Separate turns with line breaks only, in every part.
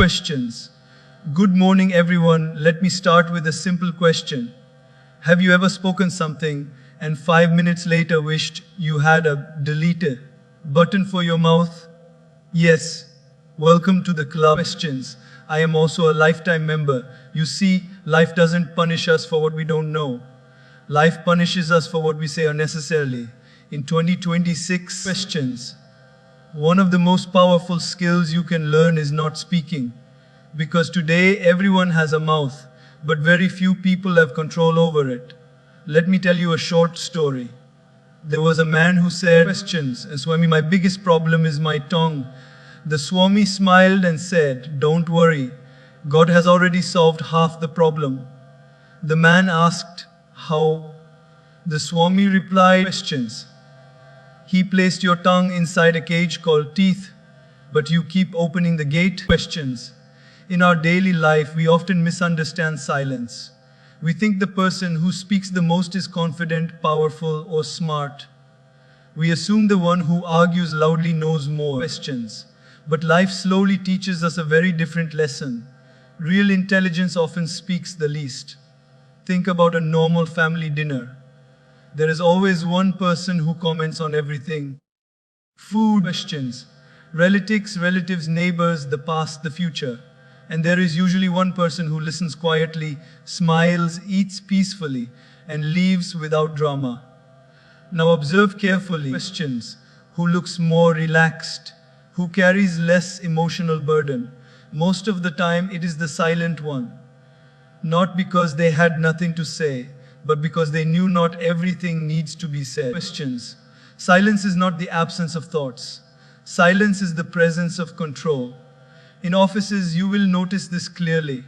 Questions. Good morning, everyone. Let me start with a simple question. Have you ever spoken something and 5 minutes later wished you had a delete button for your mouth? Yes. Welcome to the club. Questions. I am also a lifetime member. You see, life doesn't punish us for what we don't know. Life punishes us for what we say unnecessarily. In 2026, questions. One of the most powerful skills you can learn is not speaking. Because today everyone has a mouth, but very few people have control over it. Let me tell you a short story. There was a man who said, questions, Swami, my biggest problem is my tongue. The Swami smiled and said, don't worry, God has already solved half the problem. The man asked, how? The Swami replied, questions. He placed your tongue inside a cage called teeth, but you keep opening the gate. Questions. In our daily life, we often misunderstand silence. We think the person who speaks the most is confident, powerful, or smart. We assume the one who argues loudly knows more. Questions. But life slowly teaches us a very different lesson. Real intelligence often speaks the least. Think about a normal family dinner. There is always one person who comments on everything. Food. Questions. Relatives, neighbors, the past, the future. And there is usually one person who listens quietly, smiles, eats peacefully, and leaves without drama. Now observe carefully. Questions. Who looks more relaxed? Who carries less emotional burden? Most of the time it is the silent one. Not because they had nothing to say, but because they knew not everything needs to be said. Questions. Silence is not the absence of thoughts. Silence is the presence of control. In offices, you will notice this clearly.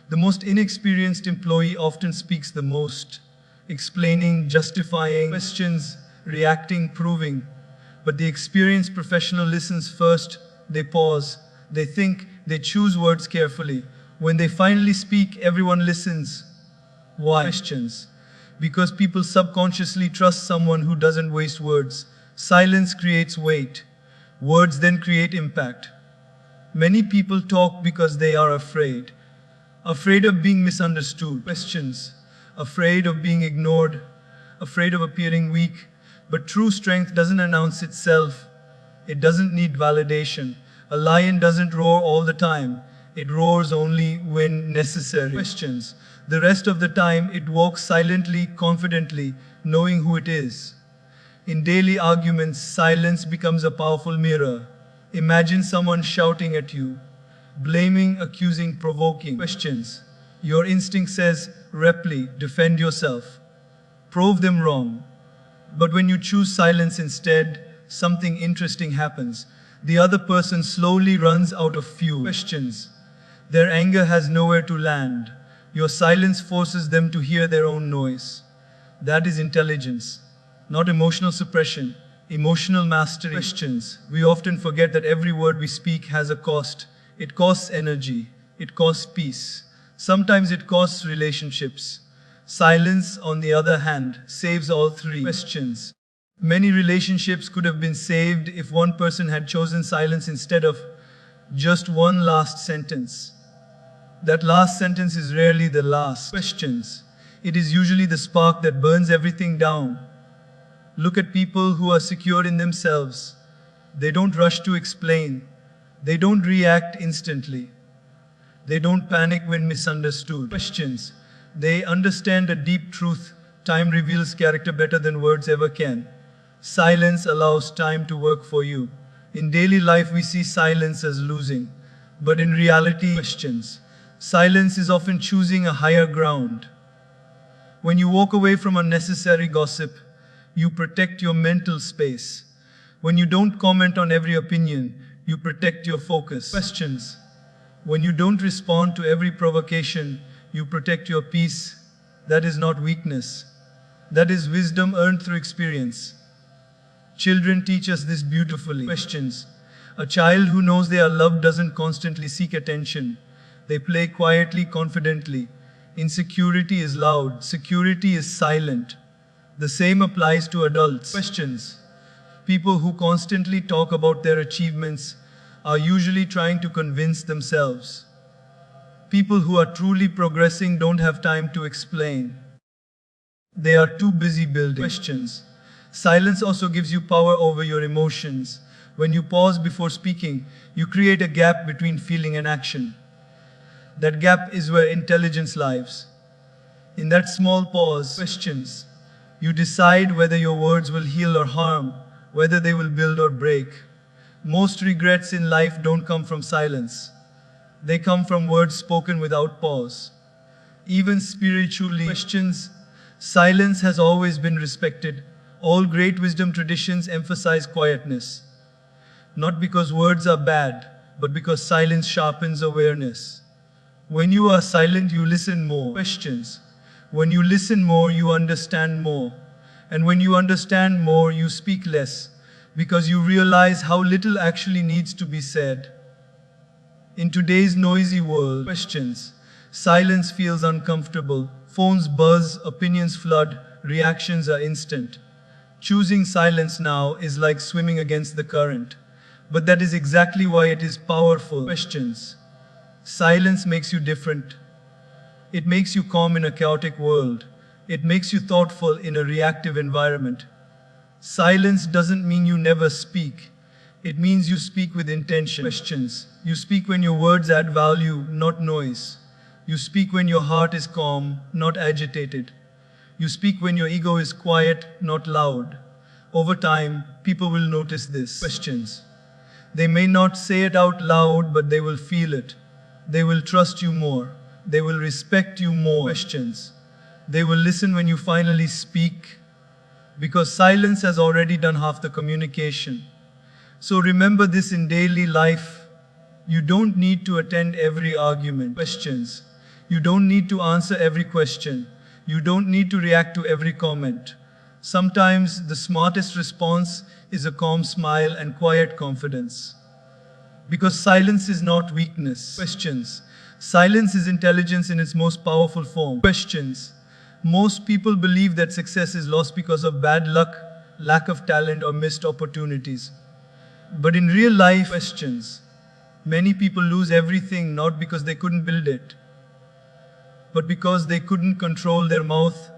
The most inexperienced employee often speaks the most, explaining, justifying, questions, reacting, proving. But the experienced professional listens first, they pause, they think, they choose words carefully. When they finally speak, everyone listens. Why? Questions. Because people subconsciously trust someone who doesn't waste words. Silence creates weight. Words then create impact. Many people talk because they are afraid. Afraid of being misunderstood. Questions. Afraid of being ignored. Afraid of appearing weak. But true strength doesn't announce itself. It doesn't need validation. A lion doesn't roar all the time. It roars only when necessary. Questions. The rest of the time, it walks silently, confidently, knowing who it is. In daily arguments, silence becomes a powerful mirror. Imagine someone shouting at you, blaming, accusing, provoking. Questions. Your instinct says, reply, defend yourself. Prove them wrong. But when you choose silence instead, something interesting happens. The other person slowly runs out of fuel. Questions. Their anger has nowhere to land. Your silence forces them to hear their own noise. That is intelligence, not emotional suppression, emotional mastery. Questions. We often forget that every word we speak has a cost. It costs energy. It costs peace. Sometimes it costs relationships. Silence, on the other hand, saves all three. Questions. Many relationships could have been saved if one person had chosen silence instead of just one last sentence. That last sentence is rarely the last. Questions. It is usually the spark that burns everything down. Look at people who are secure in themselves. They don't rush to explain. They don't react instantly. They don't panic when misunderstood. Questions. They understand a deep truth. Time reveals character better than words ever can. Silence allows time to work for you. In daily life, we see silence as losing. But in reality, questions. Silence is often choosing a higher ground. When you walk away from unnecessary gossip, you protect your mental space. When you don't comment on every opinion, you protect your focus. Questions. When you don't respond to every provocation, you protect your peace. That is not weakness. That is wisdom earned through experience. Children teach us this beautifully. Questions. A child who knows they are loved doesn't constantly seek attention. They play quietly, confidently. Insecurity is loud. Security is silent. The same applies to adults. Questions. People who constantly talk about their achievements are usually trying to convince themselves. People who are truly progressing don't have time to explain. They are too busy building questions. Silence also gives you power over your emotions. When you pause before speaking, you create a gap between feeling and action. That gap is where intelligence lives. In that small pause, questions, you decide whether your words will heal or harm, whether they will build or break. Most regrets in life don't come from silence. They come from words spoken without pause. Even spiritually, questions, silence has always been respected. All great wisdom traditions emphasize quietness. Not because words are bad, but because silence sharpens awareness. When you are silent, you listen more. Questions. When you listen more, you understand more. And when you understand more, you speak less, because you realize how little actually needs to be said. In today's noisy world, questions, silence feels uncomfortable. Phones buzz, opinions flood, reactions are instant. Choosing silence now is like swimming against the current. But that is exactly why it is powerful. Questions. Silence makes you different. It makes you calm in a chaotic world. It makes you thoughtful in a reactive environment. Silence doesn't mean you never speak. It means you speak with intention. Questions. You speak when your words add value, not noise. You speak when your heart is calm, not agitated. You speak when your ego is quiet, not loud. Over time, people will notice this. Questions. They may not say it out loud, but they will feel it. They will trust you more. They will respect you more. Questions. They will listen when you finally speak, because silence has already done half the communication. So remember this in daily life. You don't need to attend every argument. Questions. You don't need to answer every question. You don't need to react to every comment. Sometimes the smartest response is a calm smile and quiet confidence. Because silence is not weakness. Questions. Silence is intelligence in its most powerful form. Questions. Most people believe that success is lost because of bad luck, lack of talent, or missed opportunities. But in real life, questions. Many people lose everything not because they couldn't build it, but because they couldn't control their mouth.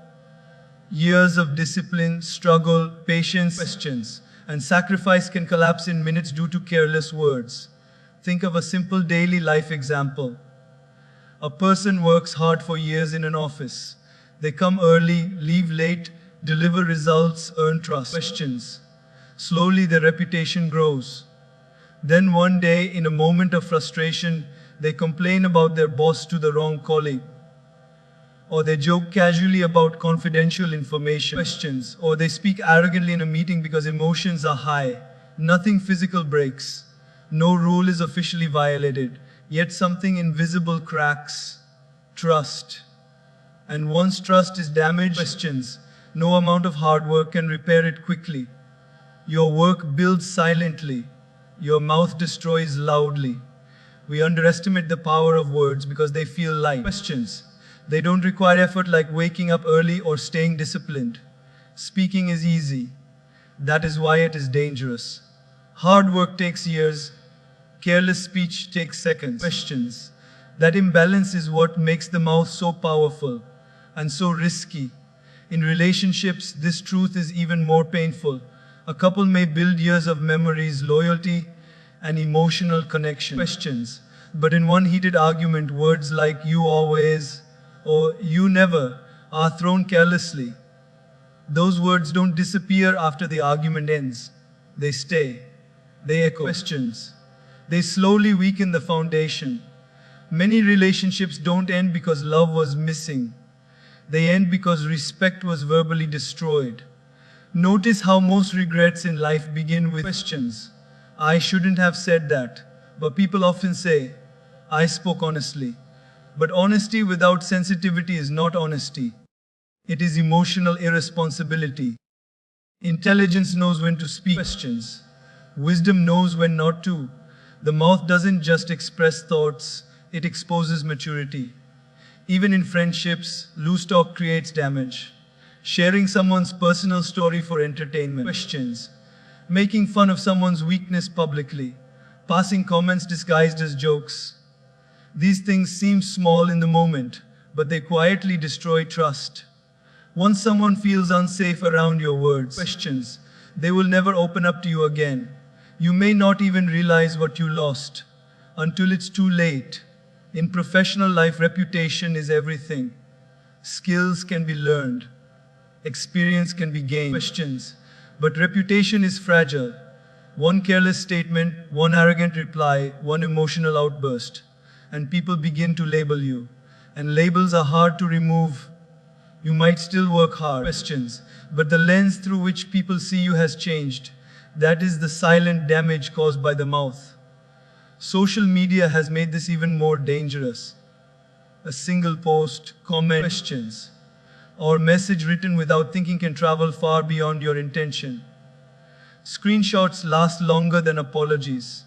Years of discipline, struggle, patience, questions, and sacrifice can collapse in minutes due to careless words. Think of a simple daily life example. A person works hard for years in an office. They come early, leave late, deliver results, earn trust. Questions. Slowly their reputation grows. Then one day, in a moment of frustration, they complain about their boss to the wrong colleague. Or they joke casually about confidential information. Questions. Or they speak arrogantly in a meeting because emotions are high. Nothing physical breaks. No rule is officially violated. Yet something invisible cracks. Trust. And once trust is damaged, questions. No amount of hard work can repair it quickly. Your work builds silently. Your mouth destroys loudly. We underestimate the power of words because they feel light. Questions. They don't require effort like waking up early or staying disciplined. Speaking is easy. That is why it is dangerous. Hard work takes years. Careless speech takes seconds. Questions. That imbalance is what makes the mouth so powerful and so risky. In relationships, this truth is even more painful. A couple may build years of memories, loyalty, and emotional connection. Questions. But in one heated argument, words like "you always" or "you never" are thrown carelessly. Those words don't disappear after the argument ends. They stay. They echo. Questions. They slowly weaken the foundation. Many relationships don't end because love was missing. They end because respect was verbally destroyed. Notice how most regrets in life begin with questions. I shouldn't have said that. But people often say, I spoke honestly. But honesty without sensitivity is not honesty. It is emotional irresponsibility. Intelligence knows when to speak. Questions. Wisdom knows when not to. The mouth doesn't just express thoughts, it exposes maturity. Even in friendships, loose talk creates damage. Sharing someone's personal story for entertainment. Questions. Making fun of someone's weakness publicly. passing comments disguised as jokes. These things seem small in the moment, but they quietly destroy trust. Once someone feels unsafe around your words, questions, they will never open up to you again. You may not even realize what you lost until it's too late. In professional life, reputation is everything. Skills can be learned. Experience can be gained. Questions, but reputation is fragile. One careless statement, one arrogant reply, one emotional outburst, and people begin to label you. And labels are hard to remove. You might still work hard. Questions, but the lens through which people see you has changed. That is the silent damage caused by the mouth. Social media has made this even more dangerous. A single post, comment, questions, or message written without thinking can travel far beyond your intention. Screenshots last longer than apologies.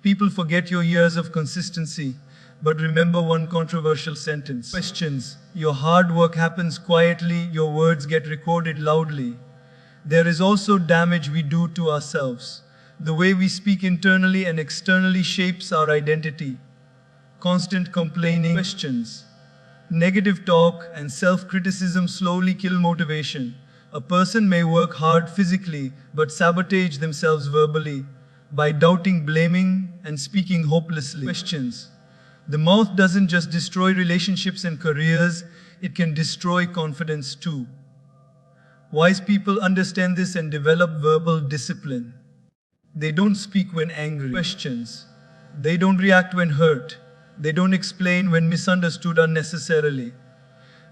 People forget your years of consistency, but remember one controversial sentence. Questions, your hard work happens quietly, your words get recorded loudly. There is also damage we do to ourselves. The way we speak internally and externally shapes our identity. Constant complaining, questions, negative talk, and self-criticism slowly kill motivation. A person may work hard physically, but sabotage themselves verbally by doubting, blaming, and speaking hopelessly. Questions. The mouth doesn't just destroy relationships and careers, it can destroy confidence too. Wise people understand this and develop verbal discipline. They don't speak when angry. Questions. They don't react when hurt. They don't explain when misunderstood unnecessarily.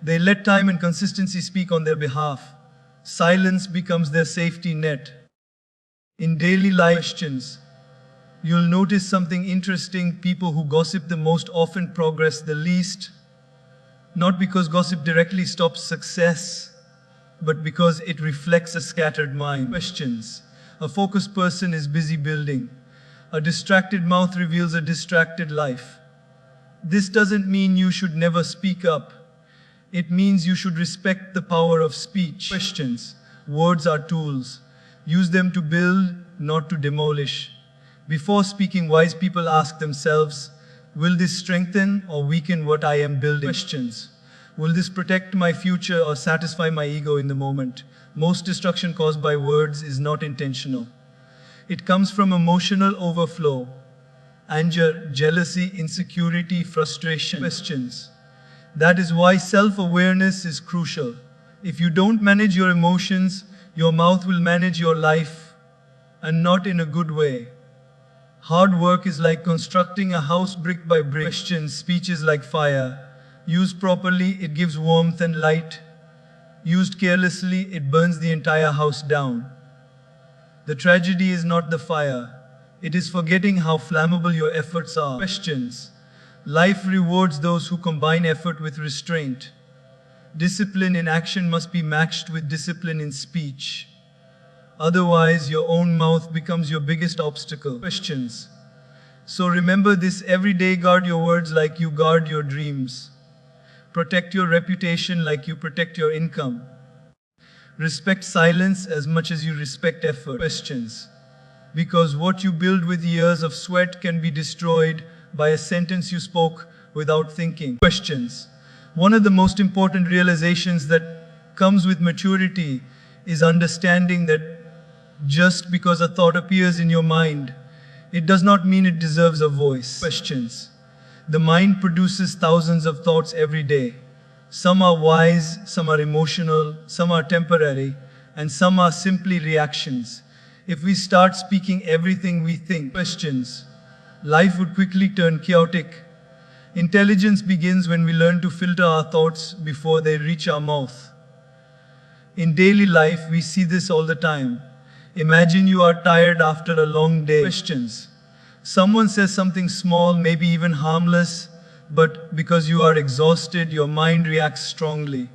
They let time and consistency speak on their behalf. Silence becomes their safety net. In daily life, questions, you'll notice something interesting. People who gossip the most often progress the least. Not because gossip directly stops success, but because it reflects a scattered mind. Questions. A focused person is busy building. A distracted mouth reveals a distracted life. This doesn't mean you should never speak up. It means you should respect the power of speech. Questions. Words are tools. Use them to build, not to demolish. Before speaking, wise people ask themselves, will this strengthen or weaken what I am building? Questions. Will this protect my future or satisfy my ego in the moment? Most destruction caused by words is not intentional. It comes from emotional overflow. Anger, jealousy, insecurity, frustration. Questions. That is why self-awareness is crucial. If you don't manage your emotions, your mouth will manage your life, and not in a good way. Hard work is like constructing a house brick by brick. Questions. Speech is like fire. Used properly, it gives warmth and light. Used carelessly, it burns the entire house down. The tragedy is not the fire. It is forgetting how flammable your efforts are. Questions. Life rewards those who combine effort with restraint. Discipline in action must be matched with discipline in speech. Otherwise, your own mouth becomes your biggest obstacle. Questions. So remember this every day. Guard your words like you guard your dreams. Protect your reputation like you protect your income. Respect silence as much as you respect effort. Questions. Because what you build with years of sweat can be destroyed by a sentence you spoke without thinking. Questions. One of the most important realizations that comes with maturity is understanding that just because a thought appears in your mind, it does not mean it deserves a voice. Questions. The mind produces thousands of thoughts every day. Some are wise, some are emotional, some are temporary, and some are simply reactions. If we start speaking everything we think, questions, life would quickly turn chaotic. Intelligence begins when we learn to filter our thoughts before they reach our mouth. In daily life, we see this all the time. Imagine you are tired after a long day. Questions. Someone says something small, maybe even harmless, but because you are exhausted, your mind reacts strongly.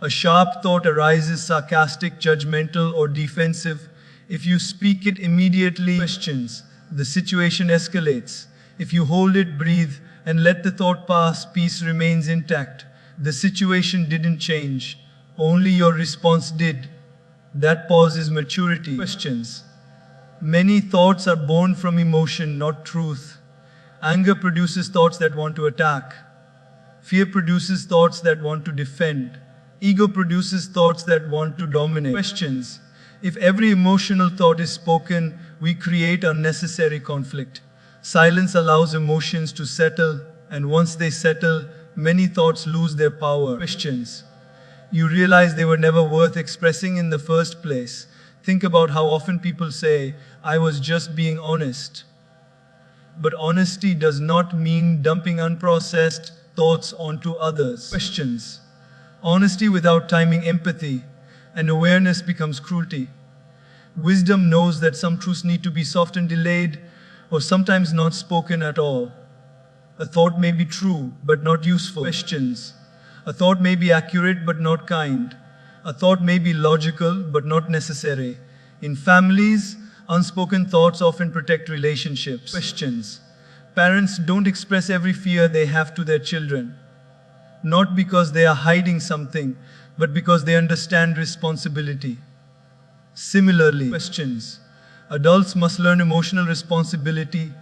A sharp thought arises, sarcastic, judgmental, or defensive. If you speak it immediately, questions, the situation escalates. If you hold it, breathe, and let the thought pass, peace remains intact. The situation didn't change. Only your response did. That pause is maturity. Questions. Many thoughts are born from emotion, not truth. Anger produces thoughts that want to attack. Fear produces thoughts that want to defend. Ego produces thoughts that want to dominate. Questions. If every emotional thought is spoken, we create unnecessary conflict. Silence allows emotions to settle, and once they settle, many thoughts lose their power. Questions. You realize they were never worth expressing in the first place. Think about how often people say, "I was just being honest." But honesty does not mean dumping unprocessed thoughts onto others. Questions. Honesty without timing empathy and awareness becomes cruelty. Wisdom knows that some truths need to be softened, delayed, or sometimes not spoken at all. A thought may be true, but not useful. Questions. A thought may be accurate, but not kind. A thought may be logical, but not necessary. In families, unspoken thoughts often protect relationships. Questions. Parents don't express every fear they have to their children. Not because they are hiding something, but because they understand responsibility. Similarly, questions. Adults must learn emotional responsibility,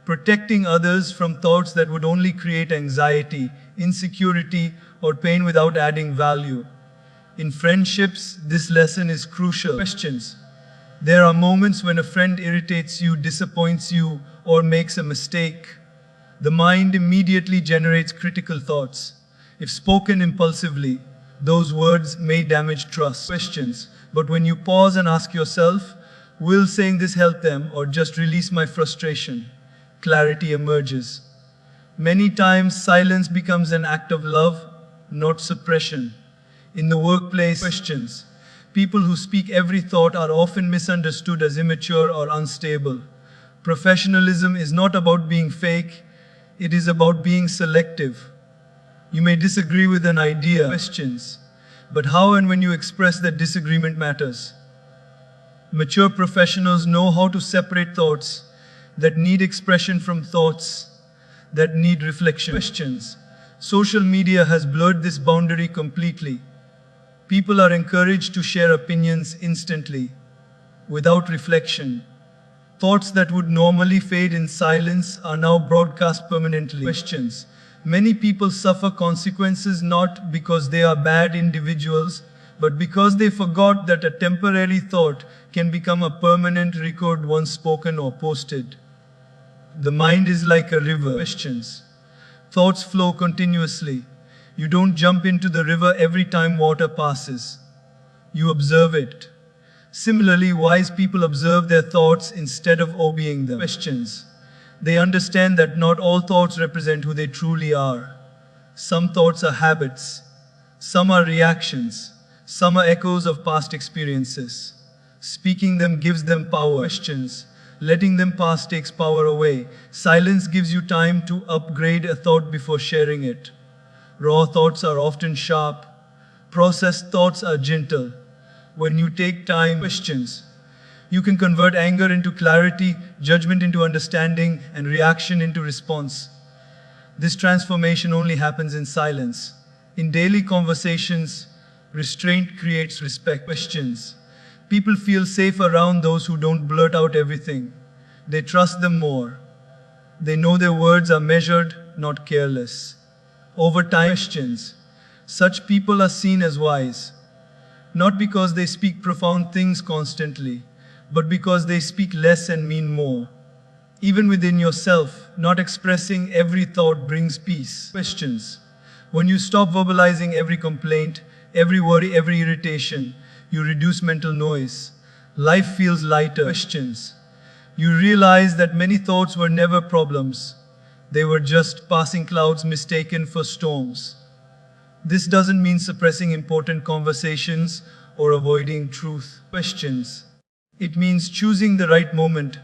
protecting others from thoughts that would only create anxiety, insecurity, or pain without adding value. In friendships, this lesson is crucial. Questions. There are moments when a friend irritates you, disappoints you, or makes a mistake. The mind immediately generates critical thoughts. If spoken impulsively, those words may damage trust. Questions. But when you pause and ask yourself, will saying this help them or just release my frustration? Clarity emerges. Many times, silence becomes an act of love, not suppression. In the workplace, questions. People who speak every thought are often misunderstood as immature or unstable. Professionalism is not about being fake, it is about being selective. You may disagree with an idea, questions, but how and when you express that disagreement matters. Mature professionals know how to separate thoughts that need expression from thoughts that need reflection. Questions. Social media has blurred this boundary completely. People are encouraged to share opinions instantly, without reflection. Thoughts that would normally fade in silence are now broadcast permanently. Questions. Many people suffer consequences not because they are bad individuals, but because they forgot that a temporary thought can become a permanent record once spoken or posted. The mind is like a river. Questions. Thoughts flow continuously. You don't jump into the river every time water passes. You observe it. Similarly, wise people observe their thoughts instead of obeying them. Questions. They understand that not all thoughts represent who they truly are. Some thoughts are habits. Some are reactions. Some are echoes of past experiences. Speaking them gives them power. Questions. Letting them pass takes power away. Silence gives you time to upgrade a thought before sharing it. Raw thoughts are often sharp. Processed thoughts are gentle. When you take time, questions, you can convert anger into clarity, judgment into understanding, and reaction into response. This transformation only happens in silence. In daily conversations, restraint creates respect. Questions. People feel safe around those who don't blurt out everything. They trust them more. They know their words are measured, not careless. Over time, questions. Such people are seen as wise, not because they speak profound things constantly, but because they speak less and mean more. Even within yourself, not expressing every thought brings peace. Questions. When you stop verbalizing every complaint, every worry, every irritation, you reduce mental noise. Life feels lighter. Questions. You realize that many thoughts were never problems. They were just passing clouds mistaken for storms. This doesn't mean suppressing important conversations or avoiding truth. Questions. It means choosing the right moment,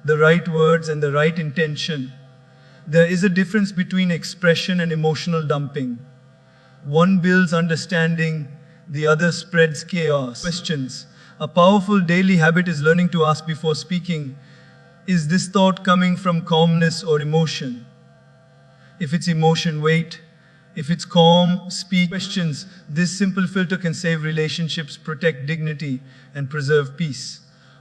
the right words, and the right intention. There is a difference between expression and emotional dumping. One builds understanding, the other spreads chaos. Questions. A powerful daily habit is learning to ask before speaking, is this thought coming from calmness or emotion? If it's emotion, wait. If it's calm, speak. Questions. This simple filter can save relationships, protect dignity, and preserve peace.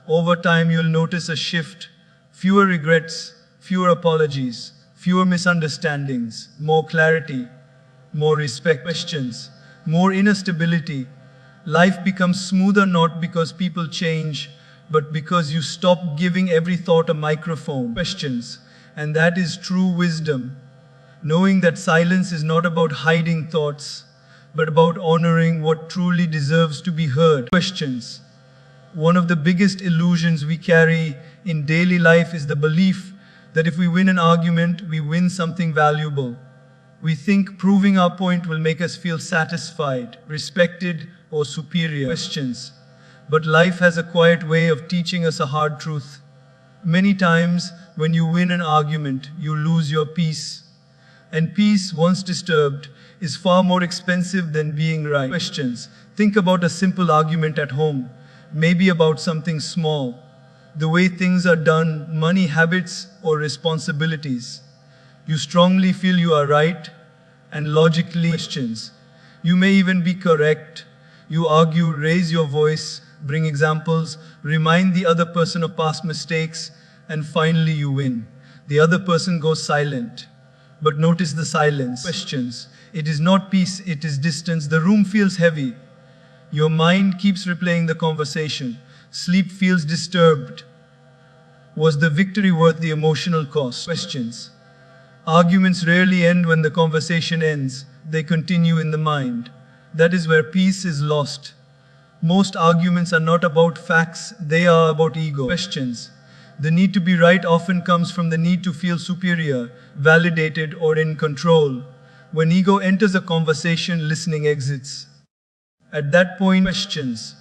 Over time, you'll notice a shift. Fewer regrets, fewer apologies, fewer misunderstandings, more clarity, more respect. Questions, more inner stability. Life becomes smoother not because people change, but because you stop giving every thought a microphone. Questions, and that is true wisdom. Knowing that silence is not about hiding thoughts, but about honoring what truly deserves to be heard. Questions. One of the biggest illusions we carry in daily life is the belief that if we win an argument, we win something valuable. We think proving our point will make us feel satisfied, respected, or superior. Questions. But life has a quiet way of teaching us a hard truth. Many times, when you win an argument, you lose your peace. And peace, once disturbed, is far more expensive than being right. Questions. Think about a simple argument at home, maybe about something small, the way things are done, money, habits, or responsibilities. You strongly feel you are right, and logically questions. You may even be correct. You argue, raise your voice, bring examples, remind the other person of past mistakes, and finally you win. The other person goes silent. But notice the silence. Questions. It is not peace, it is distance. The room feels heavy. Your mind keeps replaying the conversation. Sleep feels disturbed. Was the victory worth the emotional cost? Questions. Arguments rarely end when the conversation ends. They continue in the mind. That is where peace is lost. Most arguments are not about facts, they are about ego. Questions. The need to be right often comes from the need to feel superior, validated, or in control. When ego enters a conversation, listening exits. At that point, questions.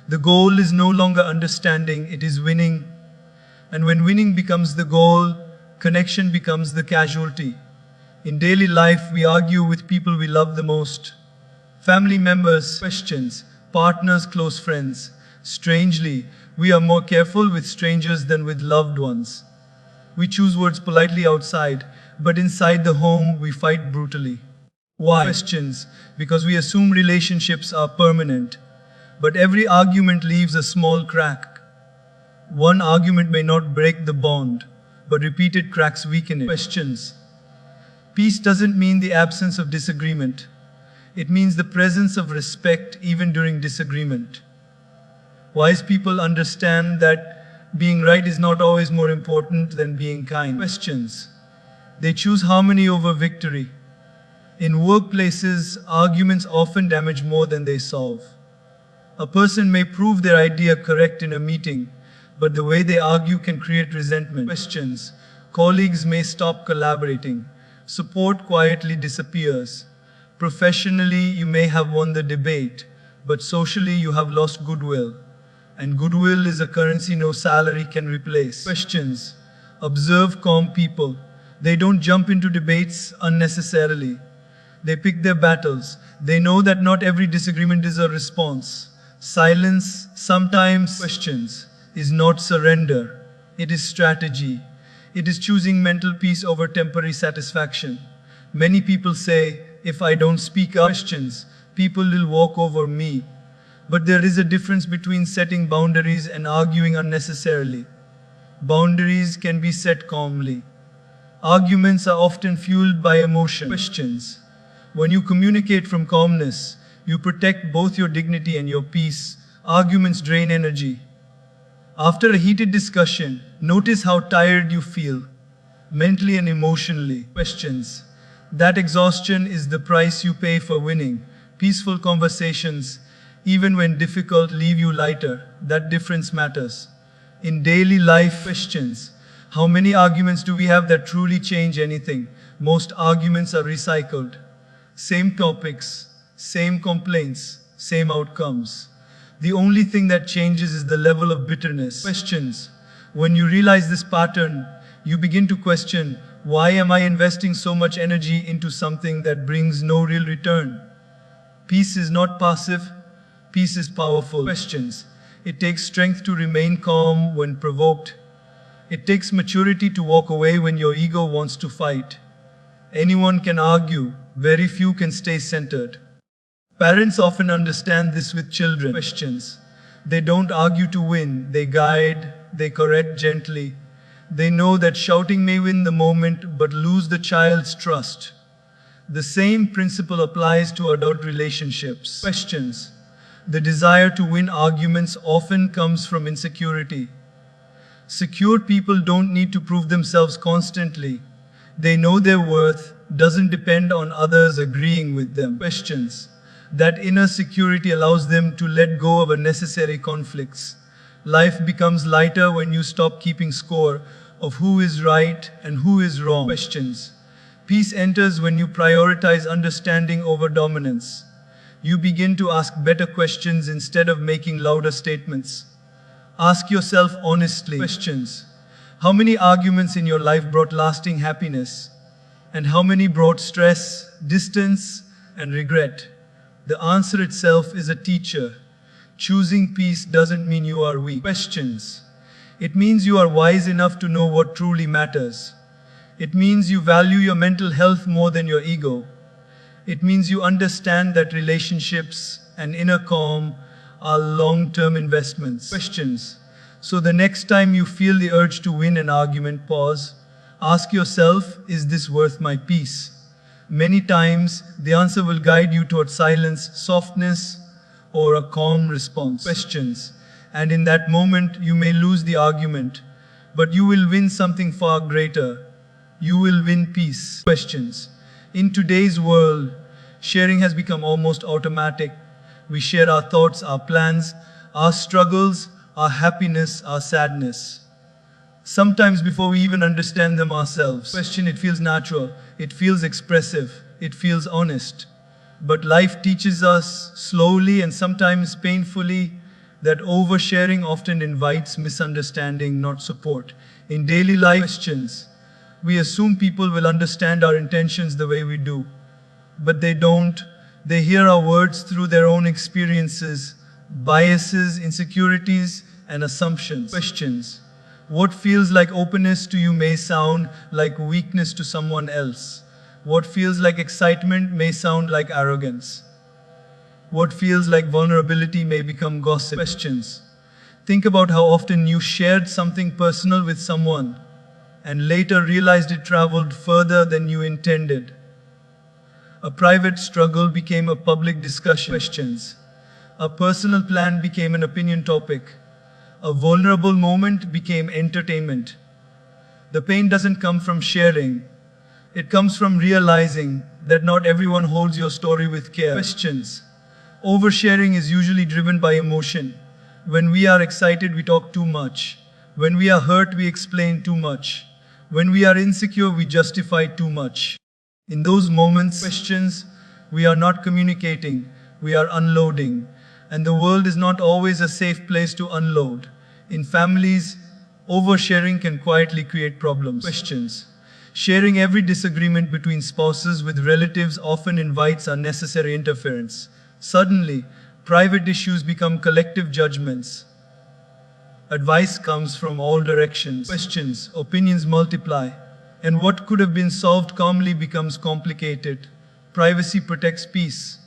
The goal is no longer understanding, it is winning. And when winning becomes the goal, connection becomes the casualty. In daily life, we argue with people we love the most. Family members, questions, partners, close friends. Strangely, we are more careful with strangers than with loved ones. We choose words politely outside, but inside the home, we fight brutally. Why? Questions, because we assume relationships are permanent. But every argument leaves a small crack. One argument may not break the bond, but repeated cracks weaken it. Questions. Peace doesn't mean the absence of disagreement. It means the presence of respect even during disagreement. Wise people understand that being right is not always more important than being kind. Questions. They choose harmony over victory. In workplaces, arguments often damage more than they solve. A person may prove their idea correct in a meeting, but the way they argue can create resentment. Questions. Colleagues may stop collaborating. Support quietly disappears. Professionally, you may have won the debate, but socially you have lost goodwill. And goodwill is a currency no salary can replace. Questions. Observe calm people. They don't jump into debates unnecessarily. They pick their battles. They know that not every disagreement is a response. Silence, sometimes questions, is not surrender. It is strategy. It is choosing mental peace over temporary satisfaction. Many people say, if I don't speak up questions, people will walk over me. But there is a difference between setting boundaries and arguing unnecessarily. Boundaries can be set calmly. Arguments are often fueled by emotion. Questions. When you communicate from calmness, you protect both your dignity and your peace. Arguments drain energy. After a heated discussion, notice how tired you feel, mentally and emotionally. Questions. That exhaustion is the price you pay for winning. Peaceful conversations, even when difficult, leave you lighter. That difference matters. In daily life, questions. How many arguments do we have that truly change anything? Most arguments are recycled. Same topics, same complaints, same outcomes. The only thing that changes is the level of bitterness. Questions. When you realize this pattern, you begin to question, why am I investing so much energy into something that brings no real return? Peace is not passive, peace is powerful. Questions. It takes strength to remain calm when provoked. It takes maturity to walk away when your ego wants to fight. Anyone can argue, very few can stay centered. Parents often understand this with children. Questions. They don't argue to win, they guide, they correct gently. They know that shouting may win the moment but lose the child's trust. The same principle applies to adult relationships. Questions. The desire to win arguments often comes from insecurity. Secure people don't need to prove themselves constantly. They know their worth doesn't depend on others agreeing with them. Questions. That inner security allows them to let go of unnecessary conflicts. Life becomes lighter when you stop keeping score of who is right and who is wrong. Questions. Peace enters when you prioritize understanding over dominance. You begin to ask better questions instead of making louder statements. Ask yourself honestly. Questions. How many arguments in your life brought lasting happiness? And how many brought stress, distance, and regret? The answer itself is a teacher. Choosing peace doesn't mean you are weak. Questions. It means you are wise enough to know what truly matters. It means you value your mental health more than your ego. It means you understand that relationships and inner calm are long-term investments. Questions. So the next time you feel the urge to win an argument, pause. Ask yourself, is this worth my peace? Many times, the answer will guide you toward silence, softness, or a calm response. Questions. And in that moment, you may lose the argument, but you will win something far greater. You will win peace. Questions. In today's world, sharing has become almost automatic. We share our thoughts, our plans, our struggles, our happiness, our sadness. Sometimes before we even understand them ourselves. Question, it feels natural, it feels expressive, it feels honest. But life teaches us slowly and sometimes painfully that oversharing often invites misunderstanding, not support. In daily life questions, we assume people will understand our intentions the way we do. But they don't. They hear our words through their own experiences, biases, insecurities, and assumptions. Questions. What feels like openness to you may sound like weakness to someone else. What feels like excitement may sound like arrogance. What feels like vulnerability may become gossip. Questions. Think about how often you shared something personal with someone and later realized it traveled further than you intended. A private struggle became a public discussion. Questions. A personal plan became an opinion topic. A vulnerable moment became entertainment. The pain doesn't come from sharing. It comes from realizing that not everyone holds your story with care. Questions. Oversharing is usually driven by emotion. When we are excited, we talk too much. When we are hurt, we explain too much. When we are insecure, we justify too much. In those moments, questions, we are not communicating, we are unloading. And the world is not always a safe place to unload. In families, oversharing can quietly create problems. Questions. Sharing every disagreement between spouses with relatives often invites unnecessary interference. Suddenly, private issues become collective judgments. Advice comes from all directions. Questions, opinions multiply. And what could have been solved calmly becomes complicated. Privacy protects peace.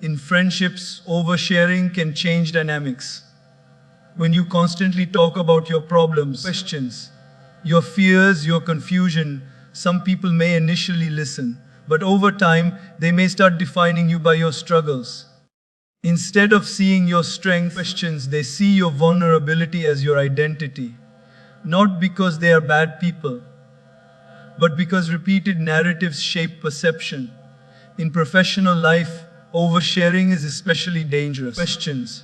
In friendships, oversharing can change dynamics. When you constantly talk about your problems, questions, your fears, your confusion, some people may initially listen, but over time, they may start defining you by your struggles. Instead of seeing your strength, questions, they see your vulnerability as your identity. Not because they are bad people, but because repeated narratives shape perception. In professional life, oversharing is especially dangerous. Questions.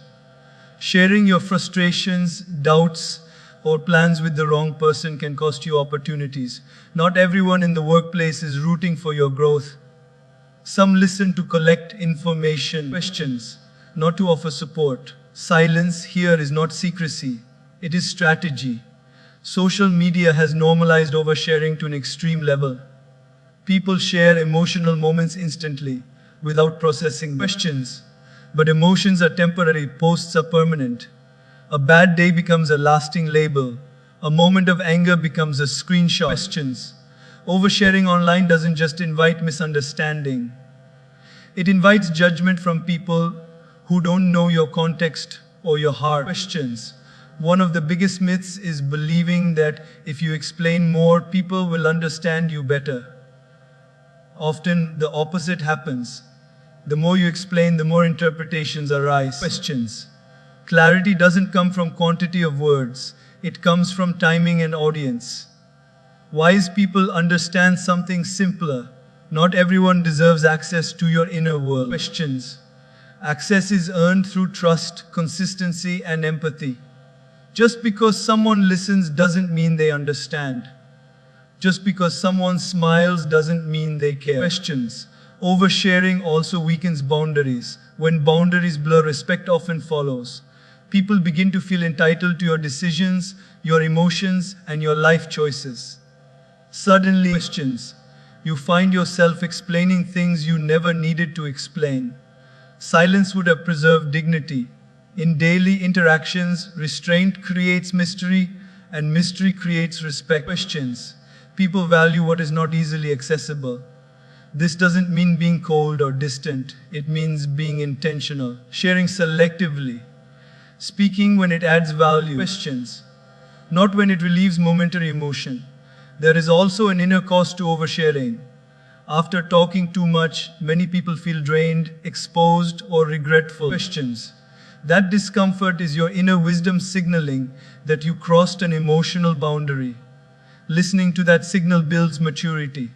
Sharing your frustrations, doubts, or plans with the wrong person can cost you opportunities. Not everyone in the workplace is rooting for your growth. Some listen to collect information. Questions, not to offer support. Silence here is not secrecy, it is strategy. Social media has normalized oversharing to an extreme level. People share emotional moments instantly, without processing questions. But emotions are temporary, posts are permanent. A bad day becomes a lasting label. A moment of anger becomes a screenshot. Questions. Oversharing online doesn't just invite misunderstanding. It invites judgment from people who don't know your context or your heart. Questions. One of the biggest myths is believing that if you explain more, people will understand you better. Often the opposite happens. The more you explain, the more interpretations arise. Questions. Clarity doesn't come from quantity of words. It comes from timing and audience. Wise people understand something simpler. Not everyone deserves access to your inner world. Questions. Access is earned through trust, consistency, and empathy. Just because someone listens doesn't mean they understand. Just because someone smiles doesn't mean they care. Questions. Oversharing also weakens boundaries. When boundaries blur, respect often follows. People begin to feel entitled to your decisions, your emotions, and your life choices. Suddenly, questions. You find yourself explaining things you never needed to explain. Silence would have preserved dignity. In daily interactions, restraint creates mystery, and mystery creates respect. Questions. People value what is not easily accessible. This doesn't mean being cold or distant. It means being intentional, sharing selectively, speaking when it adds value. Questions. Not when it relieves momentary emotion. There is also an inner cost to oversharing. After talking too much, many people feel drained, exposed, or regretful. Questions. That discomfort is your inner wisdom signaling that you crossed an emotional boundary. Listening to that signal builds maturity.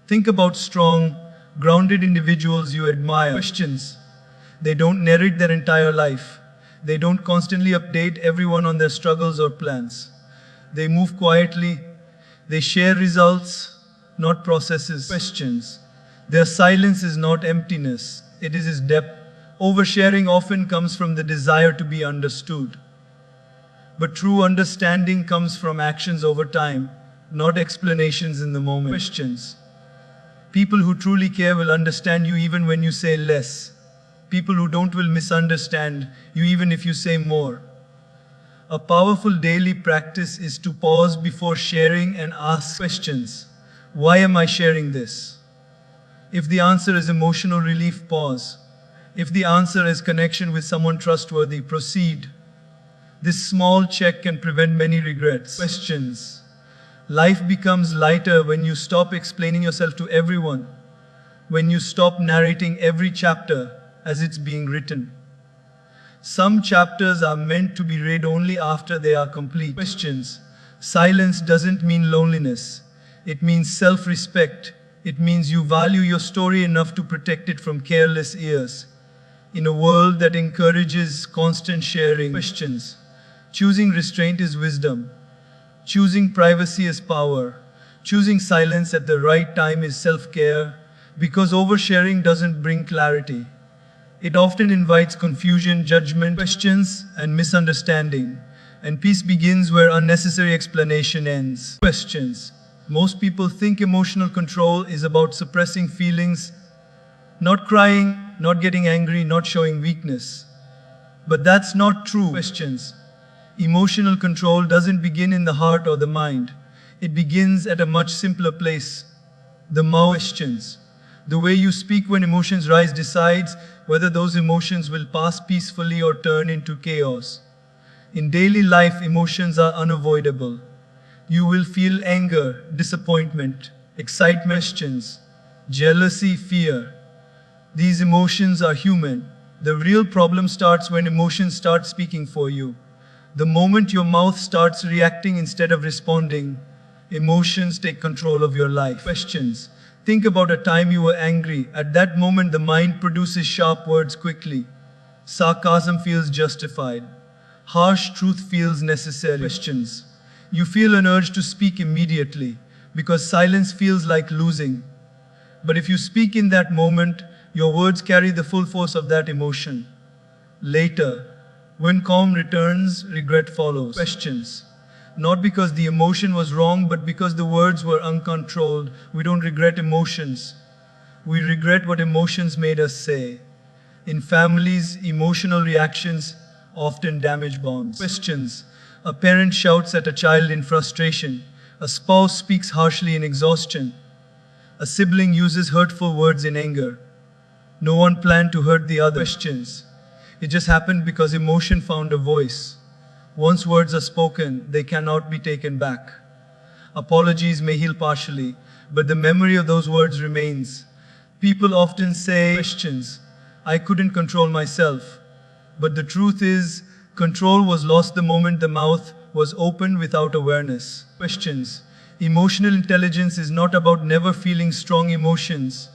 Think about strong, grounded individuals you admire. Questions. They don't narrate their entire life. They don't constantly update everyone on their struggles or plans. They move quietly. They share results, not processes. Questions. Their silence is not emptiness. It is its depth. Oversharing often comes from the desire to be understood. But true understanding comes from actions over time, not explanations in the moment. Questions. People who truly care will understand you even when you say less. People who don't will misunderstand you even if you say more. A powerful daily practice is to pause before sharing and ask questions. Why am I sharing this? If the answer is emotional relief, pause. If the answer is connection with someone trustworthy, proceed. This small check can prevent many regrets. Questions. Life becomes lighter when you stop explaining yourself to everyone, when you stop narrating every chapter as it's being written. Some chapters are meant to be read only after they are complete. Questions. Silence doesn't mean loneliness. It means self-respect. It means you value your story enough to protect it from careless ears. In a world that encourages constant sharing. Questions. Choosing restraint is wisdom. Choosing privacy is power. Choosing silence at the right time is self-care, because oversharing doesn't bring clarity. It often invites confusion, judgment, questions, and misunderstanding. And peace begins where unnecessary explanation ends. Questions. Most people think emotional control is about suppressing feelings, not crying, not getting angry, not showing weakness. But that's not true. Questions. Emotional control doesn't begin in the heart or the mind. It begins at a much simpler place. The mouth. Questions. The way you speak when emotions rise decides whether those emotions will pass peacefully or turn into chaos. In daily life, emotions are unavoidable. You will feel anger, disappointment, excitement, questions, jealousy, fear. These emotions are human. The real problem starts when emotions start speaking for you. The moment your mouth starts reacting instead of responding, emotions take control of your life. Questions. Think about a time you were angry. At that moment, the mind produces sharp words quickly. Sarcasm feels justified. Harsh truth feels necessary. Questions. You feel an urge to speak immediately because silence feels like losing. But if you speak in that moment, your words carry the full force of that emotion. Later, when calm returns, regret follows. Questions. Not because the emotion was wrong, but because the words were uncontrolled. We don't regret emotions. We regret what emotions made us say. In families, emotional reactions often damage bonds. Questions. A parent shouts at a child in frustration. A spouse speaks harshly in exhaustion. A sibling uses hurtful words in anger. No one planned to hurt the other. Questions. It just happened because emotion found a voice. Once words are spoken, they cannot be taken back. Apologies may heal partially, but the memory of those words remains. People often say, questions, I couldn't control myself. But the truth is, control was lost the moment the mouth was opened without awareness. Questions. Emotional intelligence is not about never feeling strong emotions.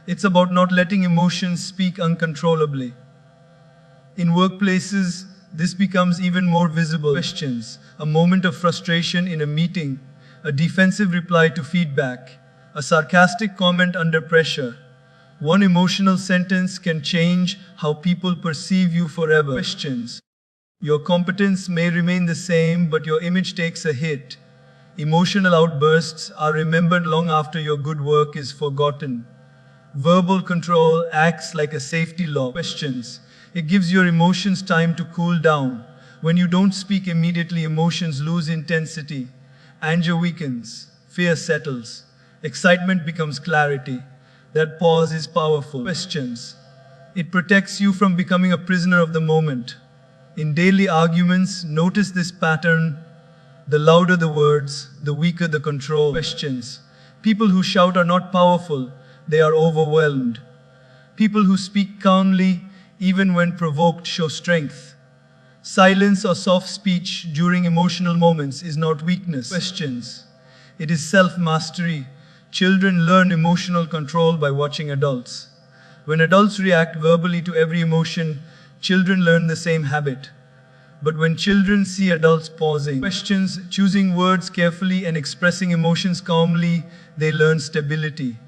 It's about not letting emotions speak uncontrollably. In workplaces, this becomes even more visible. Questions. A moment of frustration in a meeting, a defensive reply to feedback, a sarcastic comment under pressure. One emotional sentence can change how people perceive you forever. Questions. Your competence may remain the same, but your image takes a hit. Emotional outbursts are remembered long after your good work is forgotten. Verbal control acts like a safety law. Questions. It gives your emotions time to cool down. When you don't speak immediately, emotions lose intensity. Anger weakens. Fear settles. Excitement becomes clarity. That pause is powerful. Questions. It protects you from becoming a prisoner of the moment. In daily arguments, notice this pattern. The louder the words, the weaker the control. Questions. People who shout are not powerful, they are overwhelmed. People who speak calmly, even when provoked, show strength. Silence or soft speech during emotional moments is not weakness. Questions. It is self-mastery. Children learn emotional control by watching adults. When adults react verbally to every emotion, children learn the same habit. But when children see adults pausing, questions, choosing words carefully and expressing emotions calmly, they learn stability.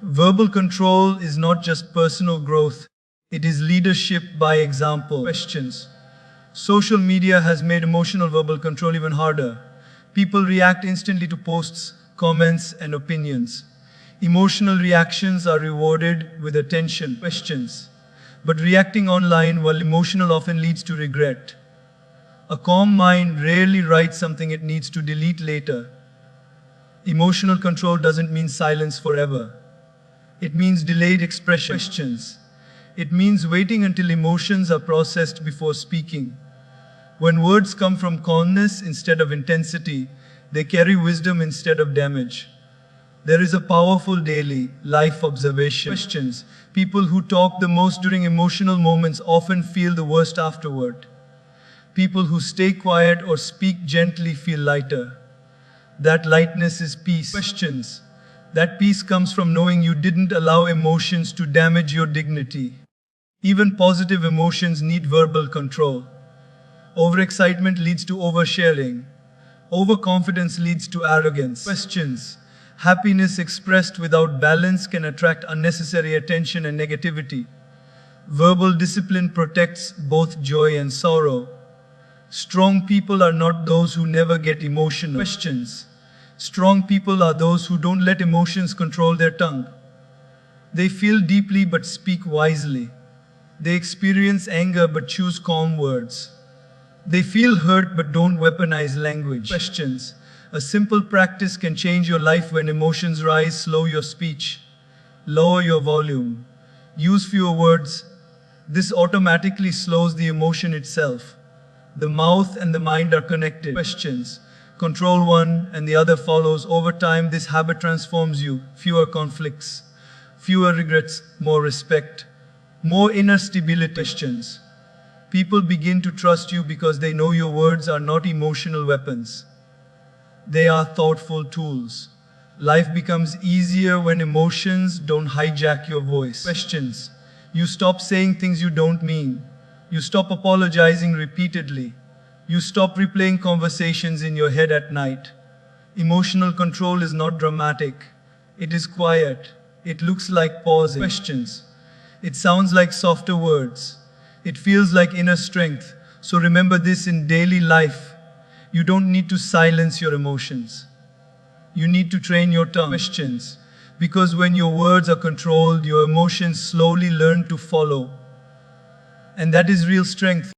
Verbal control is not just personal growth, it is leadership by example. Questions. Social media has made emotional verbal control even harder. People react instantly to posts, comments, and opinions. Emotional reactions are rewarded with attention. Questions. But reacting online while emotional often leads to regret. A calm mind rarely writes something it needs to delete later. Emotional control doesn't mean silence forever. It means delayed expression. Questions. It means waiting until emotions are processed before speaking. When words come from calmness instead of intensity, they carry wisdom instead of damage. There is a powerful daily life observation. Questions. People who talk the most during emotional moments often feel the worst afterward. People who stay quiet or speak gently feel lighter. That lightness is peace. Questions. That peace comes from knowing you didn't allow emotions to damage your dignity. Even positive emotions need verbal control. Overexcitement leads to oversharing. Overconfidence leads to arrogance. Questions. Happiness expressed without balance can attract unnecessary attention and negativity. Verbal discipline protects both joy and sorrow. Strong people are not those who never get emotional. Questions. Strong people are those who don't let emotions control their tongue. They feel deeply but speak wisely. They experience anger but choose calm words. They feel hurt but don't weaponize language. Questions. A simple practice can change your life. When emotions rise, slow your speech. Lower your volume. Use fewer words. This automatically slows the emotion itself. The mouth and the mind are connected. Questions. Control one and the other follows. Over time, this habit transforms you. Fewer conflicts, fewer regrets, more respect, more inner stability. Questions. People begin to trust you because they know your words are not emotional weapons. They are thoughtful tools. Life becomes easier when emotions don't hijack your voice. Questions. You stop saying things you don't mean. You stop apologizing repeatedly. You stop replaying conversations in your head at night. Emotional control is not dramatic. It is quiet. It looks like pausing. Questions. It sounds like softer words. It feels like inner strength. So remember this in daily life. You don't need to silence your emotions. You need to train your tongue. Questions. Because when your words are controlled, your emotions slowly learn to follow. And that is real strength.